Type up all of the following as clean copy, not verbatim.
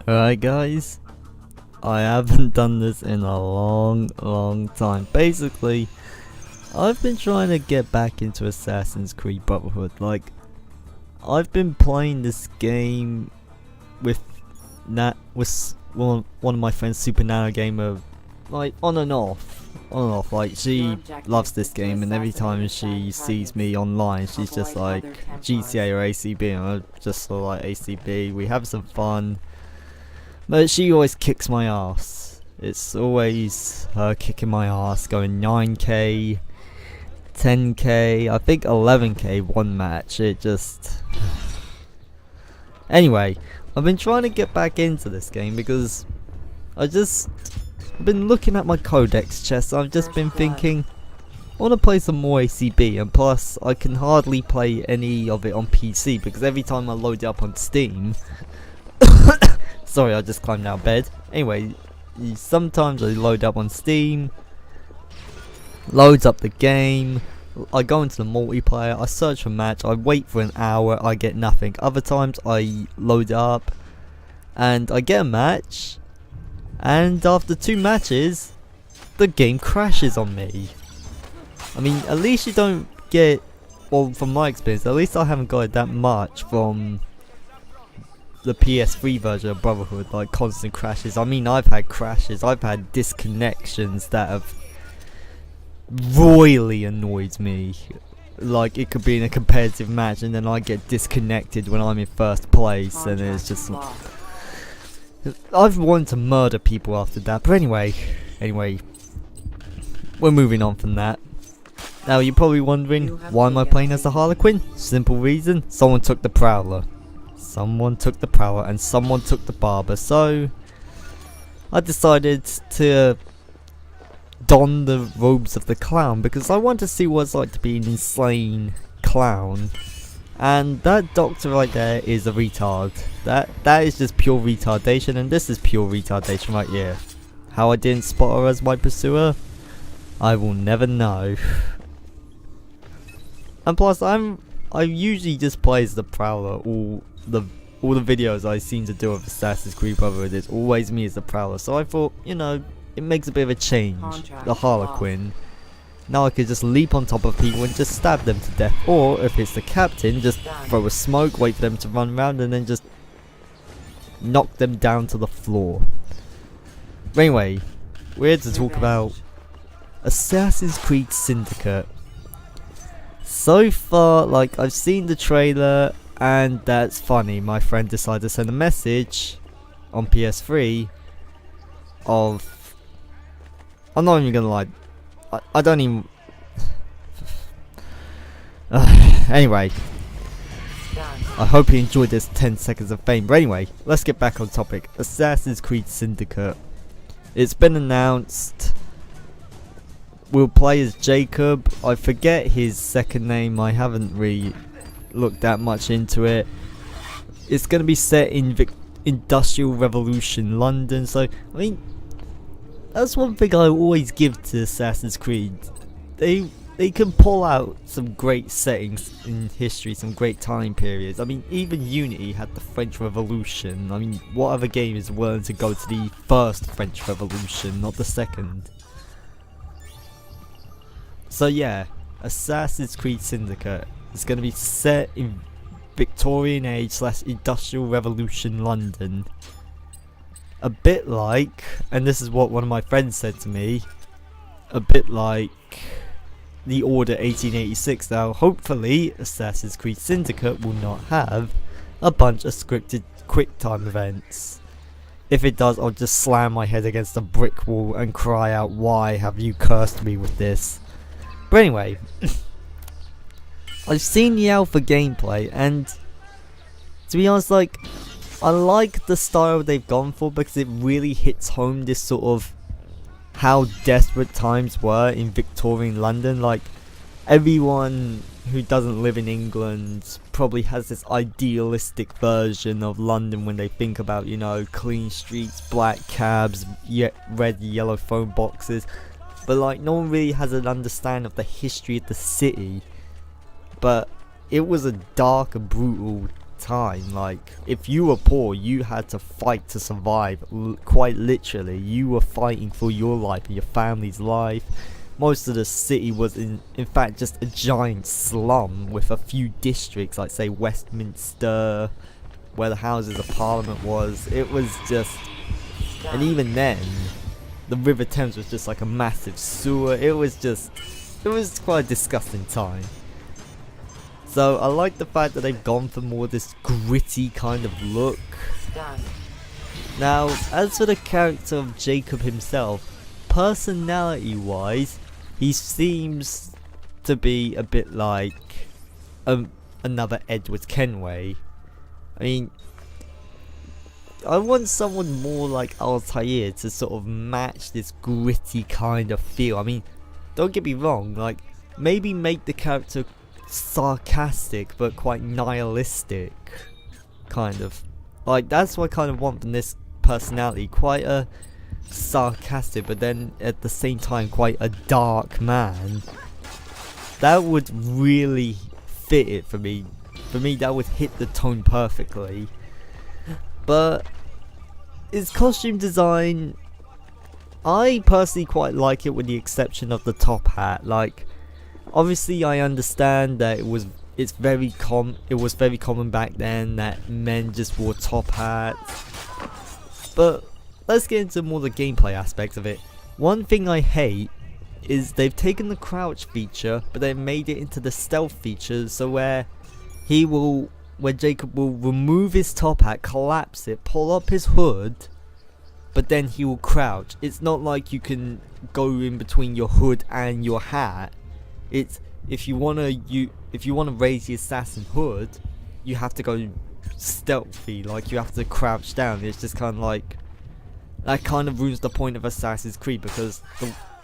Alright guys, I haven't done this in a long time. Basically, I've been trying to get back into Assassin's Creed Brotherhood. Like, I've been playing this game with one of my friends, Super Nano Gamer, like on and off. Like, she loves this game, and every time she sees me online, she's just like GTA or ACB, and I'm just sort of like ACB. We have some fun, but she always kicks my ass. It's always her kicking my ass, going 9k, 10k, I think 11k one match. It just... Anyway, I've been trying to get back into this game because I've been looking at my codex chest. I've just been thinking, I want to play some more ACB, and plus I can hardly play any of it on PC because every time I load it up on Steam sorry, I just climbed out of bed. Anyway, sometimes I load up on Steam, loads up the game, I go into the multiplayer, I search for a match, I wait for an hour, I get nothing. Other times I load up and I get a match, and after 2 matches the game crashes on me. I mean, at least you don't get, well, from my experience, at least I haven't got it that much from the PS3 version of Brotherhood, like constant crashes. I mean, I've had crashes, I've had disconnections that have royally annoyed me. Like, it could be in a competitive match and then I get disconnected when I'm in first place, and it's just... I've wanted to murder people after that. But anyway, we're moving on from that. Now you're probably wondering, why am I playing as the Harlequin? Simple reason, someone took the Prowler. Someone took the Prowler and someone took the Barber, so I decided to don the robes of the clown because I want to see what it's like to be an insane clown. And that doctor right there is a retard. That is just pure retardation, and this is pure retardation right here. How I didn't spot her as my pursuer, I will never know. And plus, I usually just play as the Prowler. All the videos I seem to do of Assassin's Creed Brotherhood, it's always me as the Prowler. So I thought, you know, it makes a bit of a change. The Harlequin. Now I could just leap on top of people and just stab them to death. Or if it's the captain, just throw a smoke, wait for them to run around, and then just knock them down to the floor. But anyway, we're here to talk about Assassin's Creed Syndicate. So far, like, I've seen the trailer, and that's funny. My friend decided to send a message on PS3 of... I'm not even gonna lie. I don't even... Anyway, I hope you enjoyed this 10 seconds of fame. But anyway, let's get back on topic. Assassin's Creed Syndicate. It's been announced. We'll play as Jacob. I forget his second name. I haven't really looked that much into it. It's going to be set in Industrial Revolution London. So, I mean, that's one thing I always give to Assassin's Creed. They can pull out some great settings in history, some great time periods. I mean, even Unity had the French Revolution. I mean, what other game is willing to go to the first French Revolution, not the second? So yeah, Assassin's Creed Syndicate is going to be set in Victorian age / Industrial Revolution London. A bit like, and this is what one of my friends said to me, a bit like the Order 1886. Now hopefully Assassin's Creed Syndicate will not have a bunch of scripted quick time events. If it does, I'll just slam my head against a brick wall and cry out, why have you cursed me with this? But anyway, I've seen the alpha gameplay, and to be honest, like, I like the style they've gone for because it really hits home this sort of how desperate times were in Victorian London. Like, everyone who doesn't live in England probably has this idealistic version of London when they think about, you know, clean streets, black cabs, red, yellow phone boxes. But like, no one really has an understanding of the history of the city. But it was a dark and brutal time. Like, if you were poor, you had to fight to survive. Quite literally, you were fighting for your life and your family's life. Most of the city was in fact just a giant slum with a few districts, like say Westminster, where the Houses of Parliament was. It was just, and even then, the River Thames was just like a massive sewer. It was quite a disgusting time. So I like the fact that they've gone for more this gritty kind of look. Now, as for the character of Jacob himself, personality wise, he seems to be a bit like another Edward Kenway. I mean, I want someone more like Altair to sort of match this gritty kind of feel. I mean, don't get me wrong, like, maybe make the character sarcastic but quite nihilistic, kind of. Like, that's what I kind of want from this personality. Quite a sarcastic, but then at the same time quite a dark man. That would really fit it for me. For me, that would hit the tone perfectly. But his costume design, I personally quite like it, with the exception of the top hat. Like, obviously I understand that it was very common back then that men just wore top hats. But let's get into more the gameplay aspects of it. One thing I hate is they've taken the crouch feature, but they made it into the stealth feature, so where Jacob will remove his top hat, collapse it, pull up his hood, but then he will crouch. It's not like you can go in between your hood and your hat. It's if you wanna raise the assassin hood, you have to go stealthy, like you have to crouch down. It's just kind of like, that kind of ruins the point of Assassin's Creed, because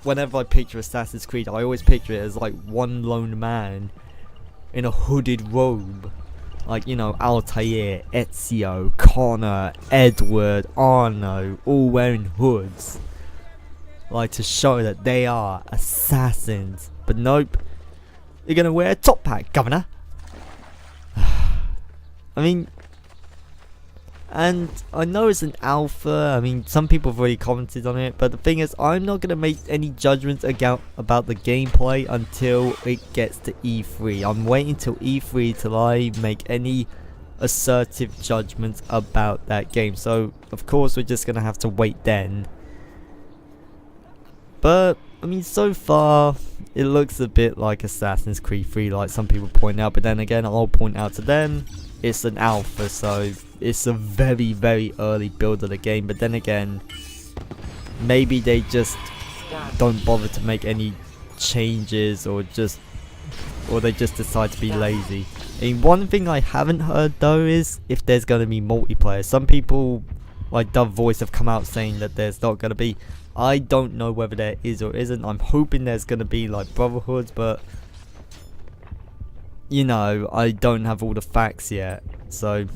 whenever I picture Assassin's Creed, I always picture it as like one lone man in a hooded robe. Like, you know, Altair, Ezio, Connor, Edward, Arno, all wearing hoods. Like, to show that they are assassins. But nope, you're gonna wear a top hat, governor. I mean, and I know it's an alpha. I mean, some people have already commented on it, but the thing is, I'm not gonna make any judgments about the gameplay until it gets to E3. I'm waiting till E3 till I make any assertive judgments about that game. So of course we're just gonna have to wait then. But I mean, so far it looks a bit like Assassin's Creed 3, like some people point out. But then again, I'll point out to them, it's an alpha, so it's a very, very early build of the game. But then again, maybe they just don't bother to make any changes, or they just decide to be lazy. I mean, one thing I haven't heard though is if there's going to be multiplayer. Some people like Dove Voice have come out saying that there's not going to be. I don't know whether there is or isn't. I'm hoping there's going to be like Brotherhood, but you know, I don't have all the facts yet, so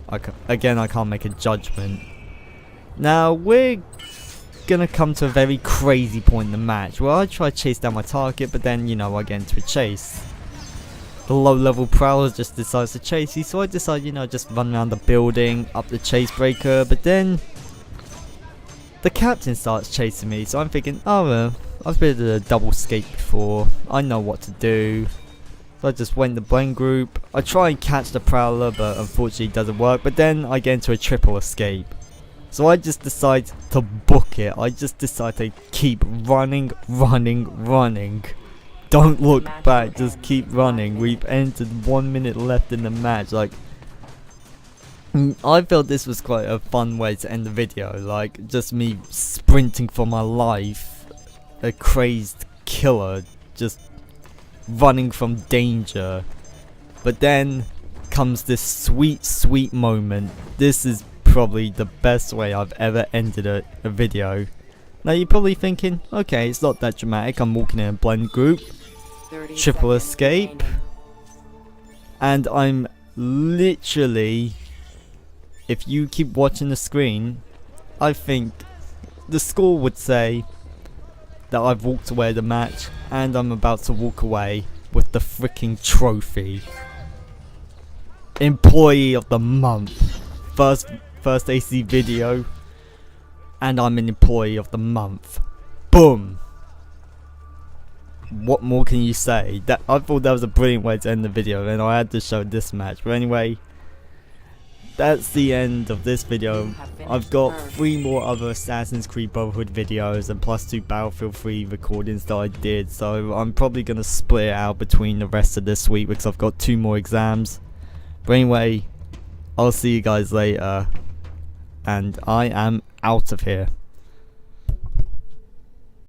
I can't make a judgment. Now we're gonna come to a very crazy point in the match where I try to chase down my target, but then, you know, I get into a chase. The low level prowler just decides to chase you, so I decide, you know, just run around the building, up the chase breaker, but then the captain starts chasing me, so I'm thinking, oh well, I've been in a double escape before, I know what to do. So I just went in the blend group. I try and catch the prowler, but unfortunately it doesn't work. But then I get into a triple escape. So I just decide to book it. I just decide to keep running. Don't look back, just keep running. We've entered 1 minute left in the match. Like, I felt this was quite a fun way to end the video. Like, just me sprinting for my life. A crazed killer, just running from danger. But then comes this sweet moment. This is probably the best way I've ever ended a video. Now you're probably thinking, okay, it's not that dramatic. I'm walking in a blend group, triple escape, and I'm literally, if you keep watching the screen, I think the score would say that I've walked away the match, and I'm about to walk away with the freaking trophy. Employee of the month. First AC video. And I'm an employee of the month. Boom. What more can you say? I thought that was a brilliant way to end the video, and I had to show this match. But anyway, that's the end of this video. I've got 3 more other Assassin's Creed Brotherhood videos and plus 2 Battlefield 3 recordings that I did, so I'm probably going to split it out between the rest of this week because I've got 2 more exams. But anyway, I'll see you guys later, and I am out of here.